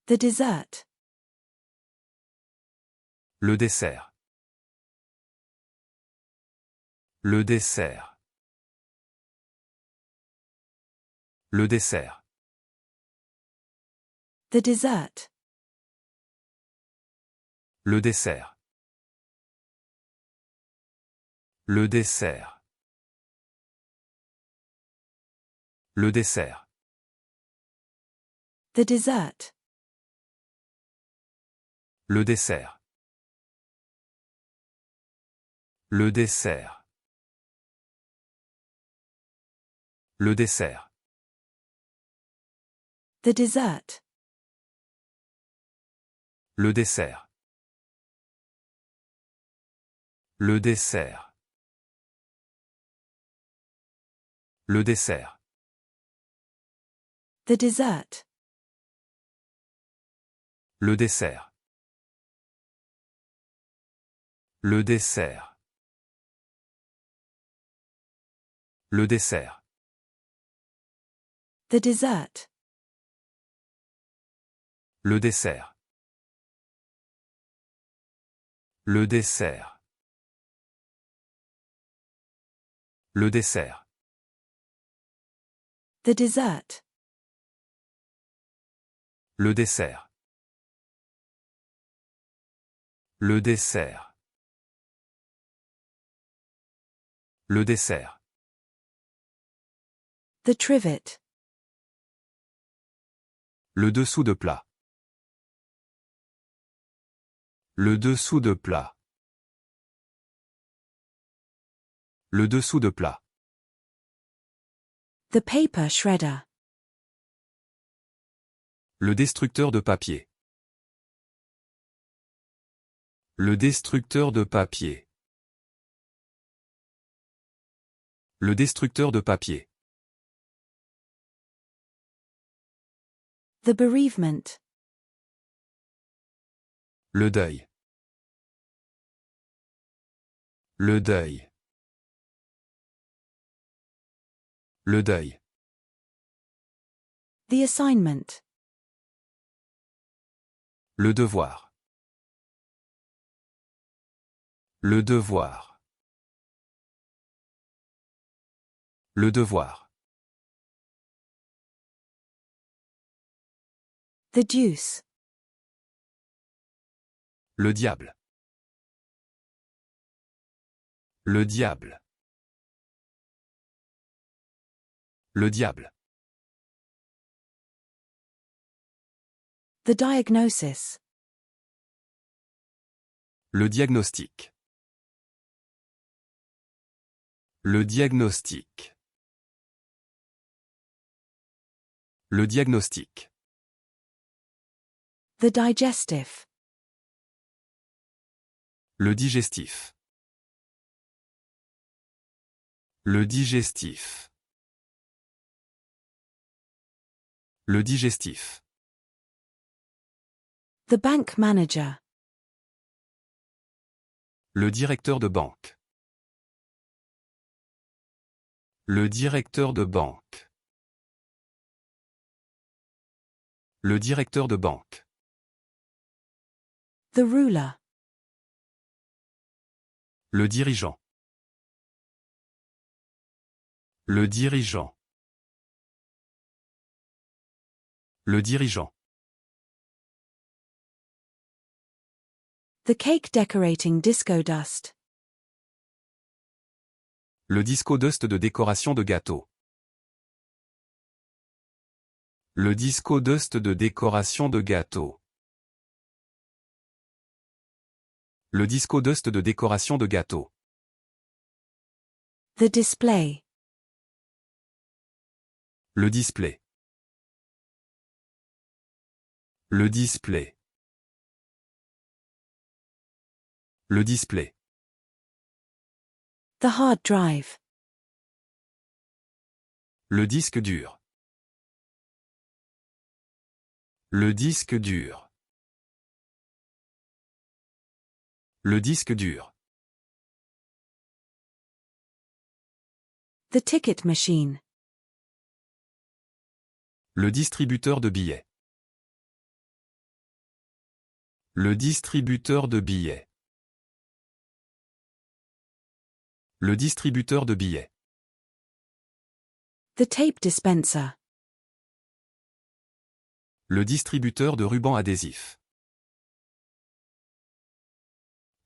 The dessert. Le dessert. Le dessert. Le dessert. The dessert. Le dessert. Le dessert. Le dessert. The dessert. Le dessert. Le dessert. Le dessert. The dessert. Le dessert. Le dessert. Le dessert. The dessert. Le dessert. Le dessert. Le dessert. The dessert. Le dessert. Le dessert. Le dessert. The dessert. Le dessert. Le dessert. Le dessert. The trivet. Le dessous de plat. Le dessous de plat. Le dessous de plat. The paper shredder. Le destructeur de papier. Le destructeur de papier. Le destructeur de papier. The bereavement. Le deuil. Le deuil. Le deuil. The assignment. Le devoir. Le devoir. Le devoir. The deuce. Le diable. Le diable. Le diable. The diagnosis. Le diagnostic. Le diagnostic. Le diagnostic. The digestive. Le digestif. Le digestif. Le digestif. The bank manager. Le directeur de banque. Le directeur de banque. Le directeur de banque. The ruler. Le dirigeant. Le dirigeant. Le dirigeant. The cake decorating disco dust. Le disco dust de décoration de gâteau. Le disco dust de décoration de gâteau. Le disco dust de décoration de gâteau. The display. Le display. Le display. Le display. The hard drive. Le disque dur. Le disque dur. Le disque dur. The ticket machine. Le distributeur de billets. Le distributeur de billets. Le distributeur de billets. The tape dispenser. Le distributeur de rubans adhésifs.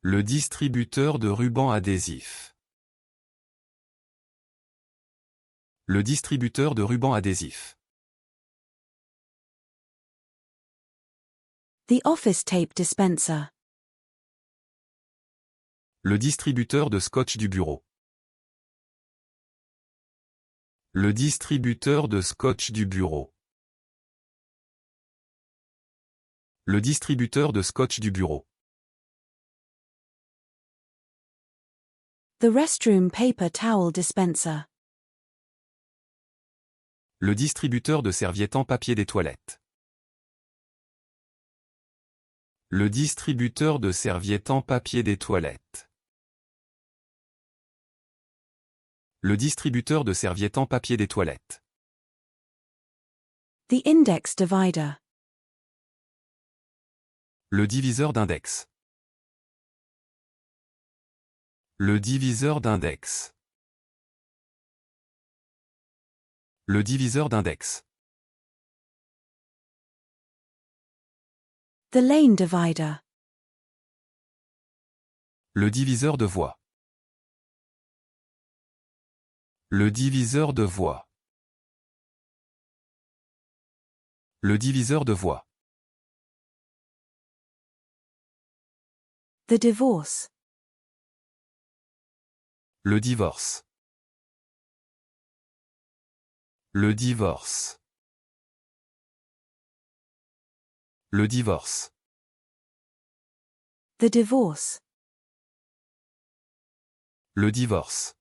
Le distributeur de rubans adhésifs. Le distributeur de rubans adhésifs. The office tape dispenser. Le distributeur de scotch du bureau. Le distributeur de scotch du bureau. Le distributeur de scotch du bureau. The restroom paper towel dispenser. Le distributeur de serviettes en papier des toilettes. Le distributeur de serviettes en papier des toilettes. Le distributeur de serviettes en papier des toilettes. The index divider. Le diviseur d'index. Le diviseur d'index. Le diviseur d'index. The lane divider. Le diviseur de voie. Le diviseur de voie. Le diviseur de voie. The divorce. Le divorce. Le divorce. Le divorce. The divorce. Le divorce.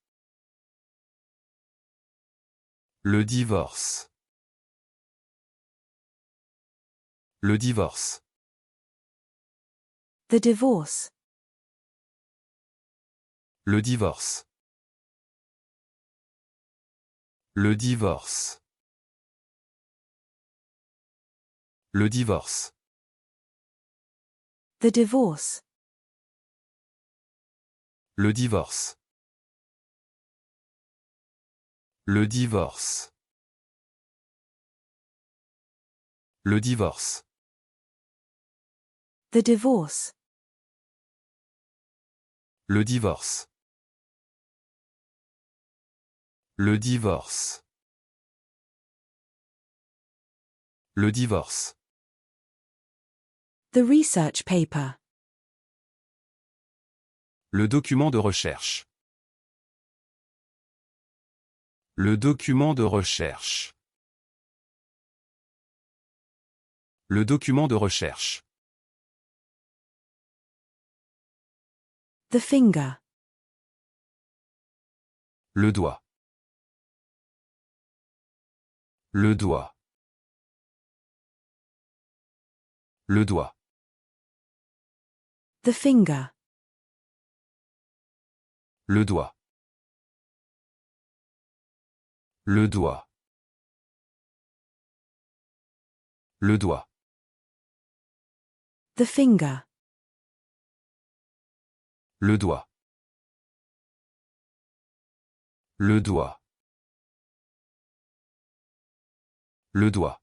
Le divorce. Le divorce. The divorce. Le divorce. Le divorce. Le divorce. The divorce. Le divorce. Le divorce. Le divorce. The divorce. Le divorce. Le divorce. Le divorce. The research paper. Le document de recherche. Le document de recherche. Le document de recherche. The finger. Le doigt. Le doigt. Le doigt. The finger. Le doigt. Le doigt. Le doigt. The finger. Le doigt. Le doigt. Le doigt.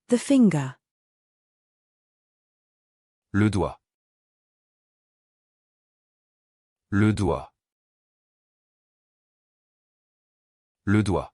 The finger. Le doigt. Le doigt. Le doigt.